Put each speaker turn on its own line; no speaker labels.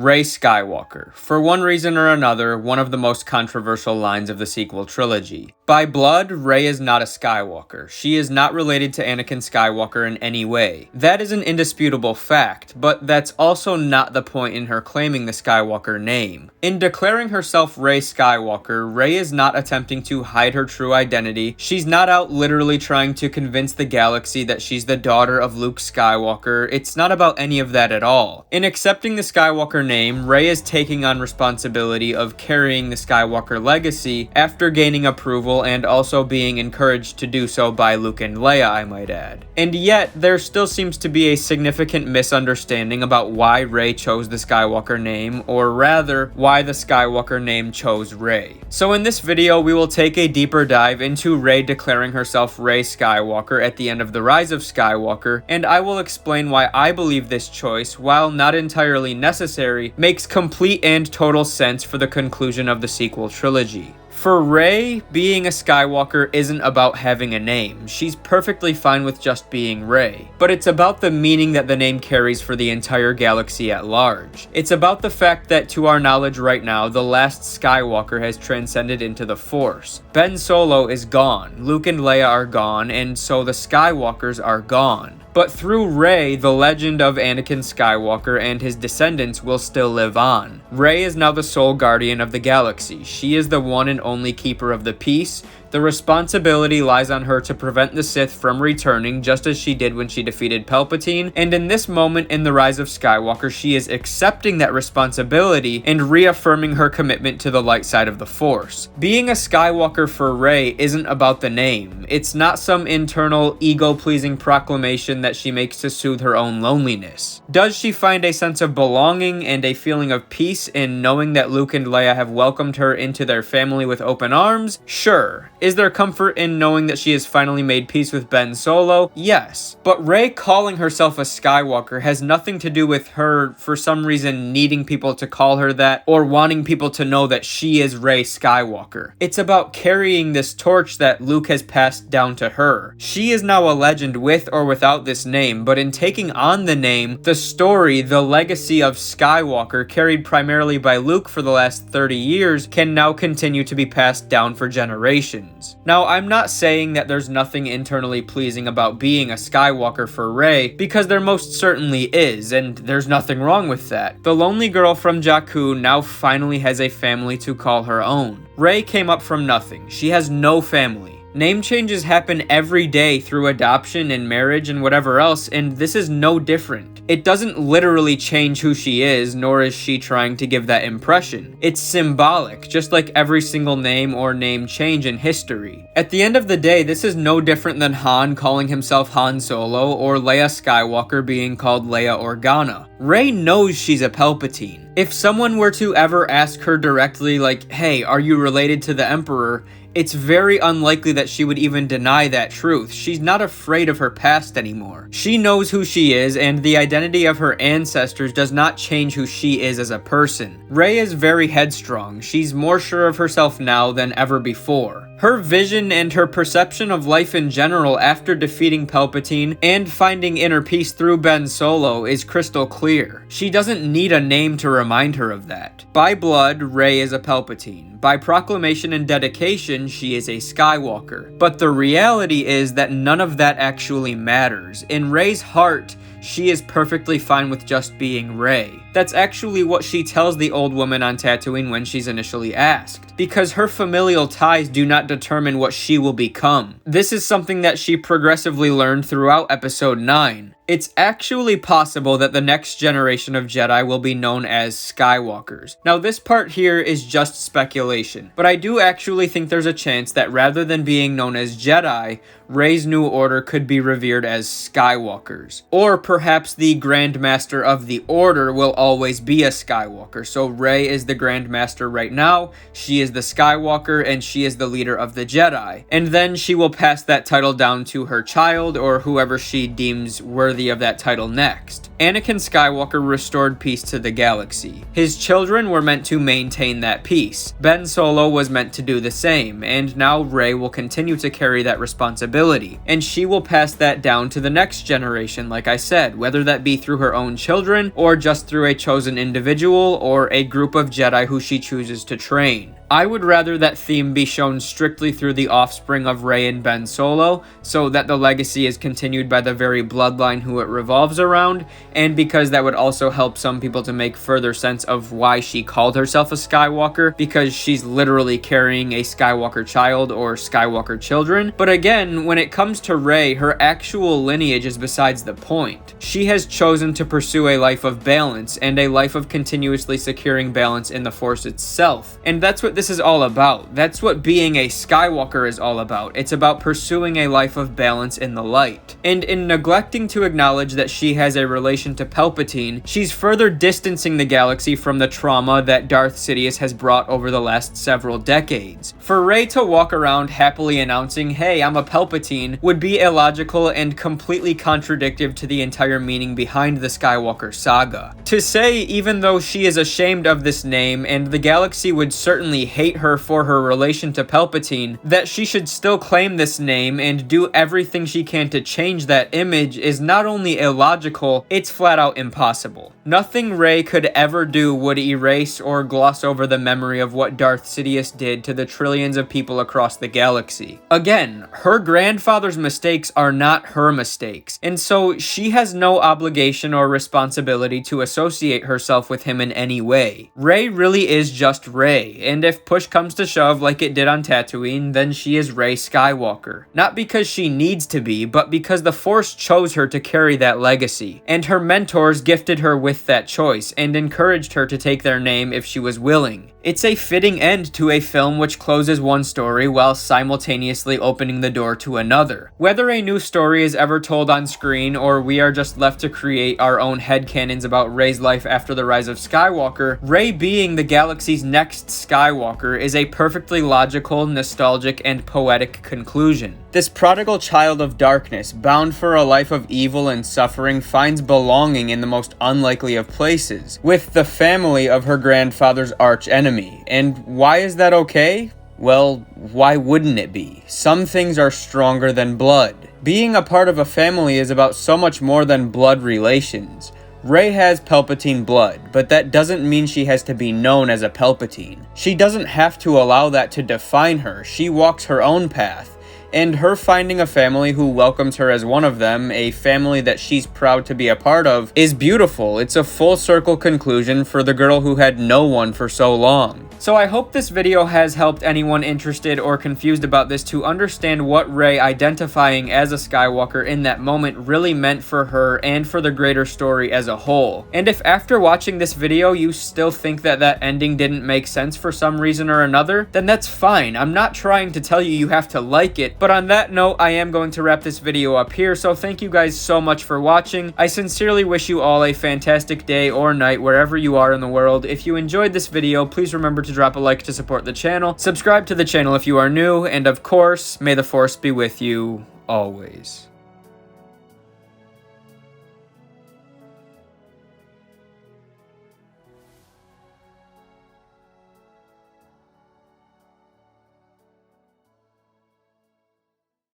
Rey Skywalker. For one reason or another, one of the most controversial lines of the sequel trilogy. By blood, Rey is not a Skywalker. She is not related to Anakin Skywalker in any way. That is an indisputable fact, but that's also not the point in her claiming the Skywalker name. In declaring herself Rey Skywalker, Rey is not attempting to hide her true identity. She's not out literally trying to convince the galaxy that she's the daughter of Luke Skywalker. It's not about any of that at all. In accepting the Skywalker name, Rey is taking on responsibility of carrying the Skywalker legacy after gaining approval and also being encouraged to do so by Luke and Leia, I might add. And yet, there still seems to be a significant misunderstanding about why Rey chose the Skywalker name, or rather, why the Skywalker name chose Rey. So in this video, we will take a deeper dive into Rey declaring herself Rey Skywalker at the end of The Rise of Skywalker, and I will explain why I believe this choice, while not entirely necessary, makes complete and total sense for the conclusion of the sequel trilogy. For Rey, being a Skywalker isn't about having a name. She's perfectly fine with just being Rey. But it's about the meaning that the name carries for the entire galaxy at large. It's about the fact that, to our knowledge right now, the last Skywalker has transcended into the Force. Ben Solo is gone, Luke and Leia are gone, and so the Skywalkers are gone. But through Rey, the legend of Anakin Skywalker and his descendants will still live on. Rey is now the sole guardian of the galaxy. She is the one and only keeper of the peace. The responsibility lies on her to prevent the Sith from returning, just as she did when she defeated Palpatine, and in this moment in The Rise of Skywalker, she is accepting that responsibility and reaffirming her commitment to the light side of the Force. Being a Skywalker for Rey isn't about the name. It's not some internal, ego-pleasing proclamation that she makes to soothe her own loneliness. Does she find a sense of belonging and a feeling of peace in knowing that Luke and Leia have welcomed her into their family with open arms? Sure. Is there comfort in knowing that she has finally made peace with Ben Solo? Yes. But Rey calling herself a Skywalker has nothing to do with her, for some reason, needing people to call her that or wanting people to know that she is Rey Skywalker. It's about carrying this torch that Luke has passed down to her. She is now a legend with or without this name, but in taking on the name, the story, the legacy of Skywalker carried primarily by Luke for the last 30 years can now continue to be passed down for generations. Now, I'm not saying that there's nothing internally pleasing about being a Skywalker for Rey, because there most certainly is, and there's nothing wrong with that. The lonely girl from Jakku now finally has a family to call her own. Rey came up from nothing. She has no family. Name changes happen every day through adoption and marriage and whatever else, and this is no different. It doesn't literally change who she is, nor is she trying to give that impression. It's symbolic, just like every single name or name change in history. At the end of the day, this is no different than Han calling himself Han Solo or Leia Skywalker being called Leia Organa. Rey knows she's a Palpatine. If someone were to ever ask her directly, like, hey, are you related to the Emperor? It's very unlikely that she would even deny that truth. She's not afraid of her past anymore. She knows who she is, and the identity of her ancestors does not change who she is as a person. Rey is very headstrong. She's more sure of herself now than ever before. Her vision and her perception of life in general after defeating Palpatine and finding inner peace through Ben Solo is crystal clear. She doesn't need a name to remind her of that. By blood, Rey is a Palpatine. By proclamation and dedication, she is a Skywalker. But the reality is that none of that actually matters. In Rey's heart, she is perfectly fine with just being Rey. That's actually what she tells the old woman on Tatooine when she's initially asked, because her familial ties do not determine what she will become. This is something that she progressively learned throughout Episode 9. It's actually possible that the next generation of Jedi will be known as Skywalkers. Now, this part here is just speculation, but I do actually think there's a chance that rather than being known as Jedi, Rey's new order could be revered as Skywalkers. Or perhaps the Grand Master of the Order will always be a Skywalker. So Rey is the Grand Master right now, she is the Skywalker, and she is the leader of the Jedi. And then she will pass that title down to her child or whoever she deems worthy of that title next. Anakin Skywalker restored peace to the galaxy. His children were meant to maintain that peace. Ben Solo was meant to do the same, and now Rey will continue to carry that responsibility. And she will pass that down to the next generation, like I said, whether that be through her own children, or just through a chosen individual, or a group of Jedi who she chooses to train. I would rather that theme be shown strictly through the offspring of Rey and Ben Solo, so that the legacy is continued by the very bloodline who it revolves around, and because that would also help some people to make further sense of why she called herself a Skywalker, because she's literally carrying a Skywalker child or Skywalker children. But again, when it comes to Rey, her actual lineage is besides the point. She has chosen to pursue a life of balance, and a life of continuously securing balance in the Force itself, and that's what this is all about. That's what being a Skywalker is all about. It's about pursuing a life of balance in the light. And in neglecting to acknowledge that she has a relation to Palpatine, she's further distancing the galaxy from the trauma that Darth Sidious has brought over the last several decades. For Rey to walk around happily announcing, "Hey, I'm a Palpatine," would be illogical and completely contradictory to the entire meaning behind the Skywalker saga. To say, even though she is ashamed of this name and the galaxy would certainly hate her for her relation to Palpatine, that she should still claim this name and do everything she can to change that image is not only illogical, it's flat out impossible. Nothing Rey could ever do would erase or gloss over the memory of what Darth Sidious did to the trillions of people across the galaxy. Again, her grandfather's mistakes are not her mistakes, and so she has no obligation or responsibility to associate herself with him in any way. Rey really is just Rey, and if push comes to shove like it did on Tatooine, then she is Rey Skywalker. Not because she needs to be, but because the Force chose her to carry that legacy, and her mentors gifted her with that choice and encouraged her to take their name if she was willing. It's a fitting end to a film which closes one story while simultaneously opening the door to another. Whether a new story is ever told on screen or we are just left to create our own headcanons about Rey's life after the rise of Skywalker, Rey being the galaxy's next Skywalker is a perfectly logical, nostalgic, and poetic conclusion. This prodigal child of darkness, bound for a life of evil and suffering, finds belonging in the most unlikely of places, with the family of her grandfather's arch-enemy. And why is that okay? Well, why wouldn't it be? Some things are stronger than blood. Being a part of a family is about so much more than blood relations. Rey has Palpatine blood, but that doesn't mean she has to be known as a Palpatine. She doesn't have to allow that to define her. She walks her own path. And her finding a family who welcomes her as one of them, a family that she's proud to be a part of, is beautiful. It's a full circle conclusion for the girl who had no one for so long. So I hope this video has helped anyone interested or confused about this to understand what Rey identifying as a Skywalker in that moment really meant for her and for the greater story as a whole. And if after watching this video you still think that that ending didn't make sense for some reason or another, then that's fine. I'm not trying to tell you have to like it, but on that note, I am going to wrap this video up here, so thank you guys so much for watching. I sincerely wish you all a fantastic day or night wherever you are in the world. If you enjoyed this video, please remember to drop a like to support the channel, subscribe to the channel if you are new, and of course, may the Force be with you always.